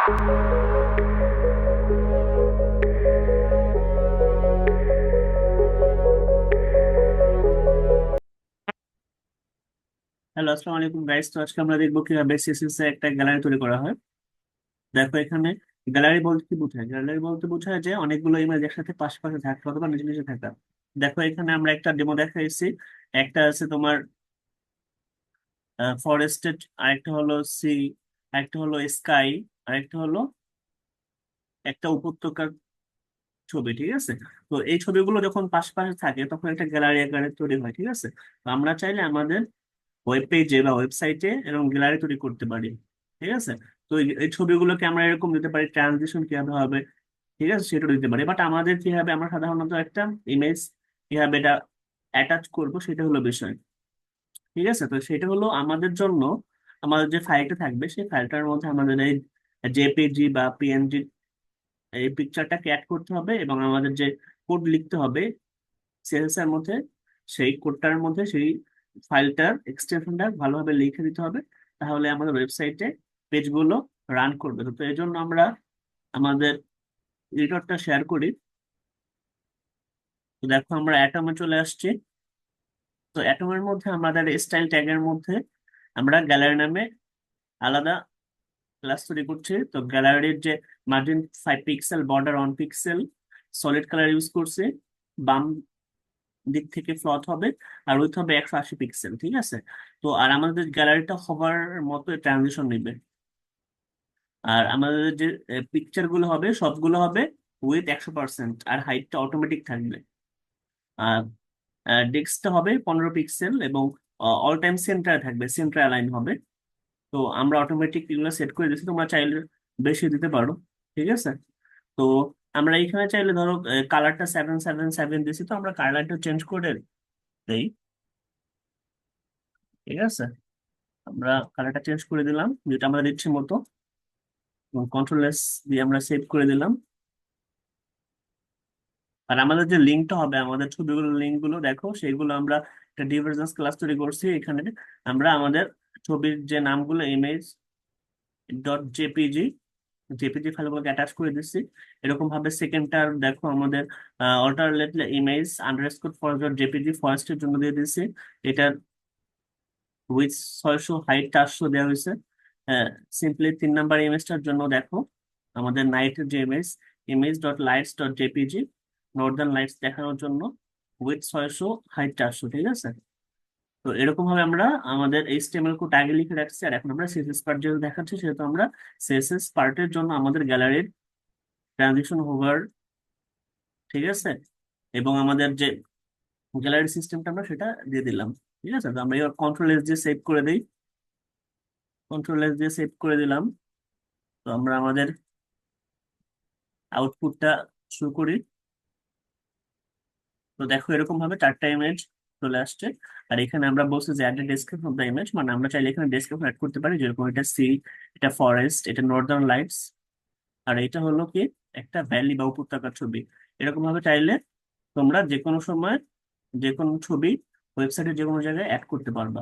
Hello, আসসালামু আলাইকুম guys. তো আজকে আমরা দেখবো কিভাবে সিএসএস এ একটা গ্যালারি তৈরি করা হয়। দেখো এখানে গ্যালারি বলতে কি বোঝায়? গ্যালারি বলতে বোঝায় যে অনেকগুলো ইমেজ একসাথে পাশে পাশে থাকা অথবা নিচে নিচে থাকা। দেখো এখানে আমরা একটা ডেমো দেখাইছি। একটা আছে তোমার ফরেস্টেড, আরেকটা হলো সি, আরেকটা হলো স্কাই, আরেকটা হলো একটা উপত্যকার ছবি। ঠিক আছে? তো এই ছবিগুলো যখন পাশে পাশে থাকে তখন একটা গ্যালারি আকারে তৈরি হয়। ঠিক আছে? তো আমরা চাইলে আমাদের ওয়েব পেজে বা ওয়েবসাইটে এরকম গ্যালারি তৈরি করতে পারি। ঠিক আছে? তো এই ছবিগুলোকে আমরা এরকম দিতে পারি, ট্রানজিশন কিভাবে হবে, ঠিক আছে, সেটা দিতে পারি। বাট আমাদের কিভাবে, আমরা সাধারণত একটা ইমেজ কিভাবে এটা অ্যাটাচ করব সেটা হলো বিষয়। ঠিক আছে? তো সেটা হলো আমাদের জন্য, আমাদের যে ফাইলটা থাকবে সেই ফাইলটার মধ্যে আমাদের এই জেপিজি বা পিএনজি এই পিকচারটাকে অ্যাড করতে হবে, এবং আমাদের যে কোড লিখতে হবে সিএসএস এর মধ্যে, সেই কোডটার মধ্যে সেই ফাইলটার এক্সটেনশনটা ভালোভাবে লিখে দিতে হবে। তাহলে আমাদের ওয়েবসাইটে পেজগুলো রান করবে। তো এই জন্য আমরা আমাদের এডিটরটা শেয়ার করি। তো দেখো আমরা অ্যাটমে চলে আসছি। তো অ্যাটমের মধ্যে আমাদের স্টাইল ট্যাগের মধ্যে আমরা গ্যালারি নামে আলাদা ক্লাস তৈরি করছি। তো গ্যালারির যে margin 5 pixel, border 1 pixel, solid colour use করছি, বাম দিক থেকে ফ্লট হবে, আর উইথ হবে 180 পিক্সেল। ঠিক আছে? তো আর আমাদের গ্যালারিটা হবার মতো ট্রানজিশন নেবে। আর আমাদের যে পিকচার গুলো হবে সবগুলো হবে উইথ 100%, আর হাইটটা অটোমেটিক থাকবে। আর ডেস্কটা হবে 15 পিক্সেল, এবং অল টাইম সেন্টারে থাকবে, সেন্টার অ্যালাইন হবে। তো আমরা অটোমেটিক এগুলো সেট করে দিচ্ছি, তোমরা চাইলে বেশি দিতে পারো। ঠিক আছে? তো আমরা এখানে চাইলে ধরো কালারটা 777 দিচ্ছি, তো আমরা কালারটা চেঞ্জ করে দেই। ঠিক আছে? আমরা কালারটা চেঞ্জ করে দিলাম যেটা আমরা দিচ্ছি মতো, এবং কন্ট্রোল এস দিয়ে আমরা সেভ করে দিলাম। আর আমাদের যে লিঙ্কটা হবে, আমাদের ছবিগুলোর লিঙ্ক গুলো দেখো, সেইগুলো আমরা একটা ডিভার্জেন্স ক্লাস তৈরি করছি। এখানে আমরা আমাদের ছবির যে নামগুলো ইমেজ ডট জেপিজি জেপিজি ফাইলগুলোকে অ্যাটাচ করে দিচ্ছি। এরকম ভাবে সেকেন্ডটার দেখো আমাদের alternate image underscore forest dot JPG, ফরেস্টের জন্য দিয়ে দিচ্ছি। এটার উইথ 600, হাইট 400 দেওয়া হয়েছে। সিম্পলি 3 নাম্বার ইমেজটার জন্য দেখো আমাদের নাইটের যে image, image dot lights dot JPG, Northern lights দেখানোর জন্য উইথ 600, হাইট 400। ঠিক আছে? তো এরকম ভাবে আমরা আমাদের এইচটিএমএল কোড আগে লিখে রাখছি, আর এখন আমরা সিএসএস পার্ট যেহেতু দেখাচ্ছি, সেহেতু আমরা সিএসএস পার্টের জন্য আমাদের গ্যালারির ট্রানজিশন হোভার, ঠিক আছে, এবং আমাদের যে গ্যালারি সিস্টেমটা আমরা সেটা দিয়ে দিলাম। ঠিক আছে? তো আমরা এবার কন্ট্রোল এস দিয়ে সেভ করে দিই। কন্ট্রোল এস দিয়ে সেভ করে দিলাম। তো আমরা আমাদের আউটপুটটা শুরু করি। তো দেখো এরকম ভাবে 4টা ইমেজ চলে আসছে। আর এখানে আমরা বলছি যে add description of the image, মানে আমরা চাইলে এখানে ডেসক্রিপশন অ্যাড করতে পারি, যেরকম এটা সি, এটা ফরেস্ট, এটা নর্দার্ন লাইটস, আর এটা হলো কি একটা ভ্যালি বা উপত্যকার ছবি। এরকম ভাবে চাইলে তোমরা যে কোনো সময় যে কোনো ছবি ওয়েবসাইটে যে কোনো জায়গায় অ্যাড করতে পারবা।